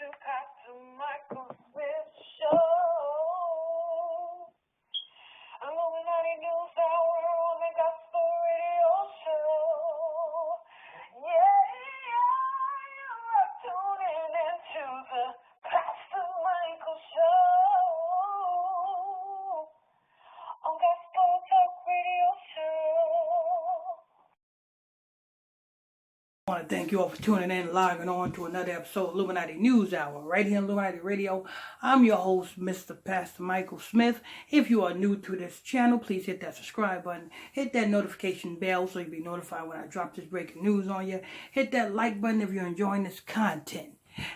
to Pastor Michael Smith Show. Illuminati News Hour on the Gospel Radio Show. Yeah, you're tuning into the Pastor Michael Show on Gospel Talk Radio Show. I want to thank you all for tuning in and logging on to another episode of Illuminati News Hour right here on Illuminati Radio. I'm your host, Mr. Pastor Michael Smith. If you are new to this channel, please hit that subscribe button. Hit that notification bell so you'll be notified when I drop this breaking news on you. Hit that like button if you're enjoying this content.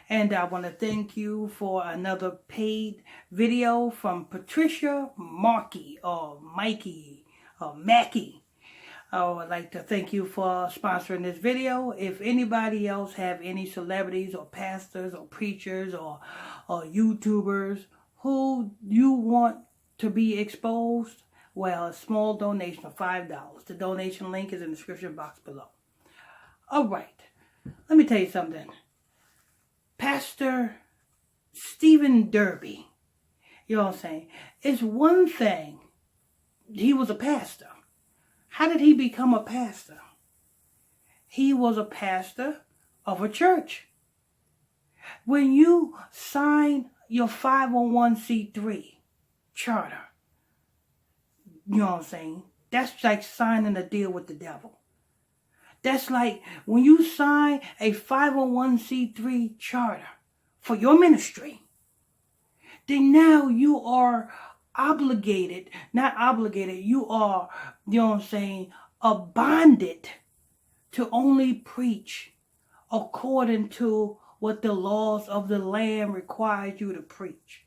And I want to thank you for another paid video from Patricia Markey or Mikey or Mackie. I would like to thank you for sponsoring this video. If anybody else have any celebrities or pastors or preachers or YouTubers who you want to be exposed, well, a small donation of $5. The donation link is in the description box below. All right. Let me tell you something. Pastor Stephen Derby, you know what I'm saying? It's one thing. He was a pastor. How did he become a pastor? He was a pastor of a church. When you sign your 501c3 charter, you know what I'm saying? That's like signing a deal with the devil. That's like when you sign a 501c3 charter for your ministry, then now you are obligated, not obligated, you are, you know what I'm saying, bonded to only preach according to what the laws of the land requires you to preach.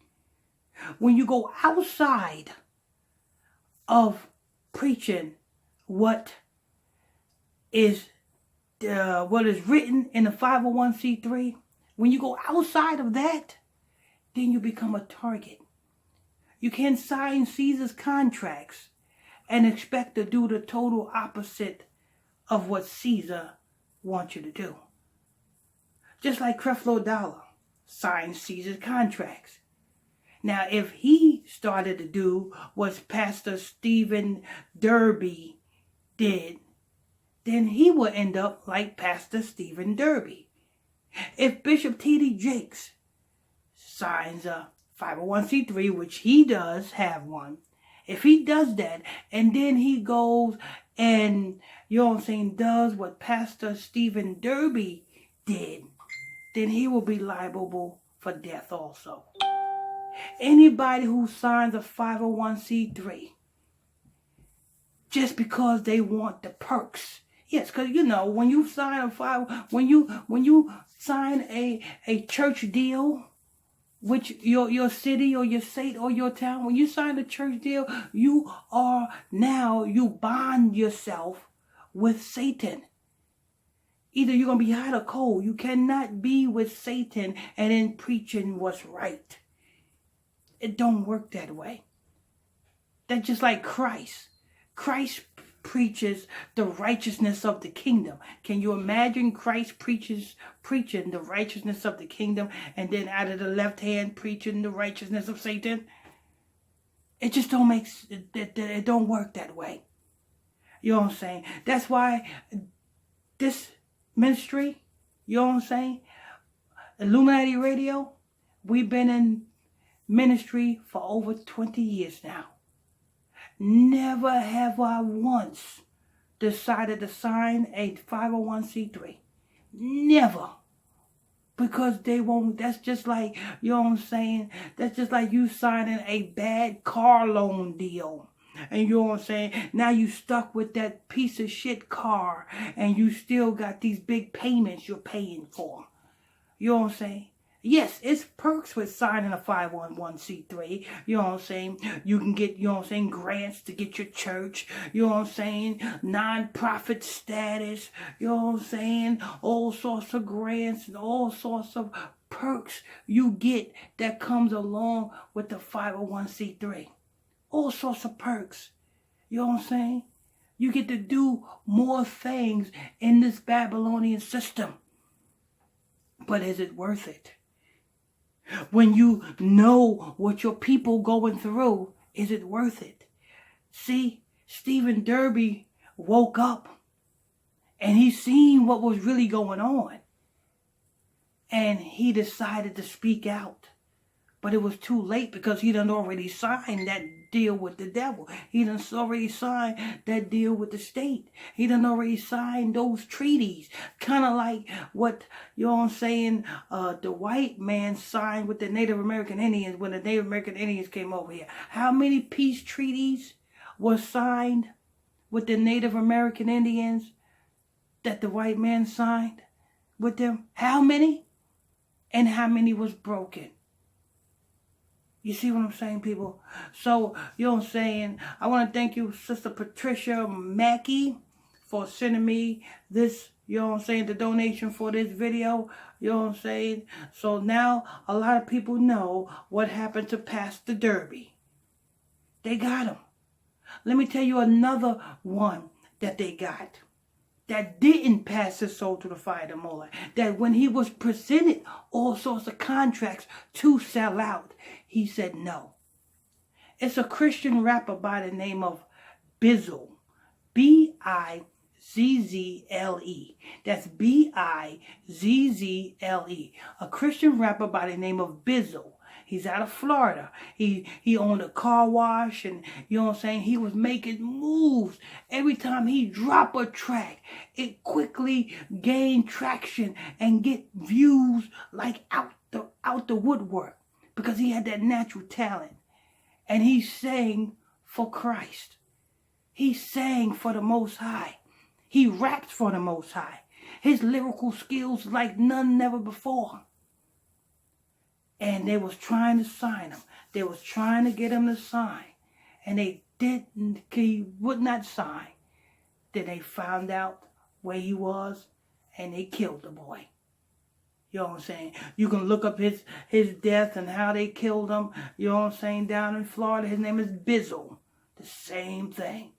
When you go outside of preaching what is written in the 501c3, when you go outside of that, then you become a target. You can't sign Caesar's contracts and expect to do the total opposite of what Caesar wants you to do. Just like Creflo Dollar signed Caesar's contracts. Now, if he started to do what Pastor Stephen Derby did, then he would end up like Pastor Stephen Derby. If Bishop T.D. Jakes signs a 501c3, which he does have one, if he does that and then he goes and, you know what I'm saying, does what Pastor Stephen Derby did, then he will be liable for death also. Anybody who signs a 501c3 just because they want the perks. Yes, because you know when you sign when you sign a church deal, which your city or your state or your town, when you sign a church deal, you bond yourself with Satan. Either you're going to be hot or cold. You cannot be with Satan and then preaching what's right. It don't work that way. That's just like Christ. Christ preaches the righteousness of the kingdom. Can you imagine Christ preaching the righteousness of the kingdom and then out of the left hand preaching the righteousness of Satan? It just don't make it don't work that way. You know what I'm saying? That's why this ministry, you know what I'm saying? Illuminati Radio, we've been in ministry for over 20 years now. Never have I once decided to sign a 501c3. Never. Because they won't, that's just like, you know what I'm saying? That's just like you signing a bad car loan deal. And you know what I'm saying? Now you stuck with that piece of shit car and you still got these big payments you're paying for. You know what I'm saying? Yes, it's perks with signing a 501c3. You know what I'm saying? You can get, you know what I'm saying, grants to get your church. You know what I'm saying? Non-profit status. You know what I'm saying? All sorts of grants and all sorts of perks you get that comes along with the 501c3. All sorts of perks. You know what I'm saying? You get to do more things in this Babylonian system. But is it worth it? When you know what your people going through, is it worth it? See, Stephen Derby woke up and he seen what was really going on. And he decided to speak out. But it was too late because he done already signed that deal with the devil. He done already signed that deal with the state. He done already signed those treaties. Kind of like what, you know what I'm saying, the white man signed with the Native American Indians when the Native American Indians came over here. How many peace treaties were signed with the Native American Indians that the white man signed with them? How many? And how many was broken? You see what I'm saying, people? So, you know what I'm saying? I want to thank you, Sister Patricia Mackey, for sending me this, you know what I'm saying, the donation for this video. You know what I'm saying? So now a lot of people know what happened to Pastor Derby. They got him. Let me tell you another one that they got that didn't pass his soul to the fire of Moloch. That when he was presented all sorts of contracts to sell out, he said no. It's a Christian rapper by the name of Bizzle. Bizzle. That's Bizzle. A Christian rapper by the name of Bizzle. He's out of Florida. He owned a car wash, and you know what I'm saying? He was making moves. Every time he dropped a track, it quickly gained traction and get views like out the woodwork because he had that natural talent. And he sang for Christ. He sang for the Most High. He rapped for the Most High. His lyrical skills like none never before. And they was trying to sign him. They was trying to get him to sign. And they didn't, he would not sign. Then they found out where he was and they killed the boy. You know what I'm saying? You can look up his death and how they killed him. You know what I'm saying? Down in Florida, his name is Bizzle. The same thing.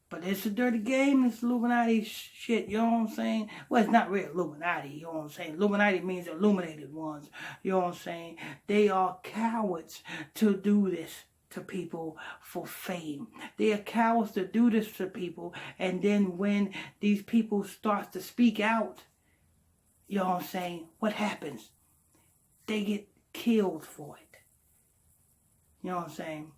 But it's a dirty game, this Illuminati shit, you know what I'm saying? Well, it's not real Illuminati, you know what I'm saying? Illuminati means illuminated ones, you know what I'm saying? They are cowards to do this to people for fame. They are cowards to do this to people, and then when these people start to speak out, you know what I'm saying? What happens? They get killed for it. You know what I'm saying?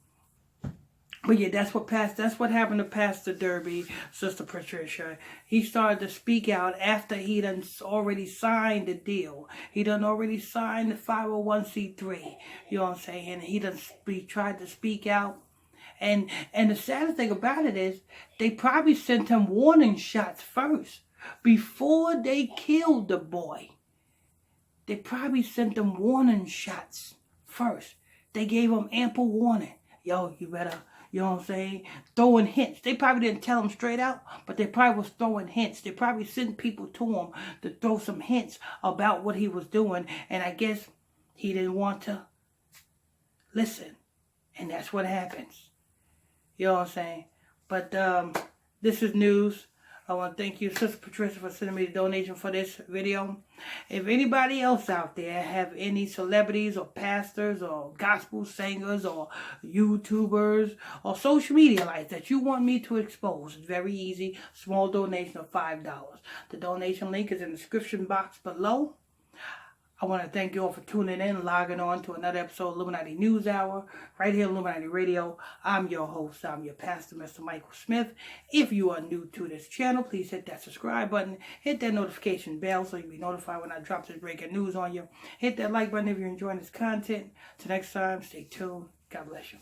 But yeah, that's what happened to Pastor Derby, Sister Patricia. He started to speak out after he done already signed the deal. He done already signed the 501c3. You know what I'm saying? And he tried to speak out. And the saddest thing about it is they probably sent him warning shots first before they killed the boy. They probably sent him warning shots first. They gave him ample warning. Yo, you better, you know what I'm saying, throwing hints. They probably didn't tell him straight out, but they probably was throwing hints. They probably sent people to him to throw some hints about what he was doing. And I guess he didn't want to listen. And that's what happens. You know what I'm saying? But this is news. I want to thank you, Sister Patricia, for sending me the donation for this video. If anybody else out there have any celebrities or pastors or gospel singers or YouTubers or social media lights that you want me to expose, it's very easy. Small donation of $5. The donation link is in the description box below. I want to thank you all for tuning in, logging on to another episode of Illuminati News Hour, right here on Illuminati Radio. I'm your host, I'm your pastor, Mr. Michael Smith. If you are new to this channel, please hit that subscribe button, hit that notification bell so you'll be notified when I drop this breaking news on you. Hit that like button if you're enjoying this content. Till next time, stay tuned. God bless you.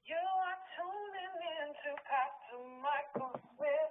You are tuning in to Pastor Michael Smith.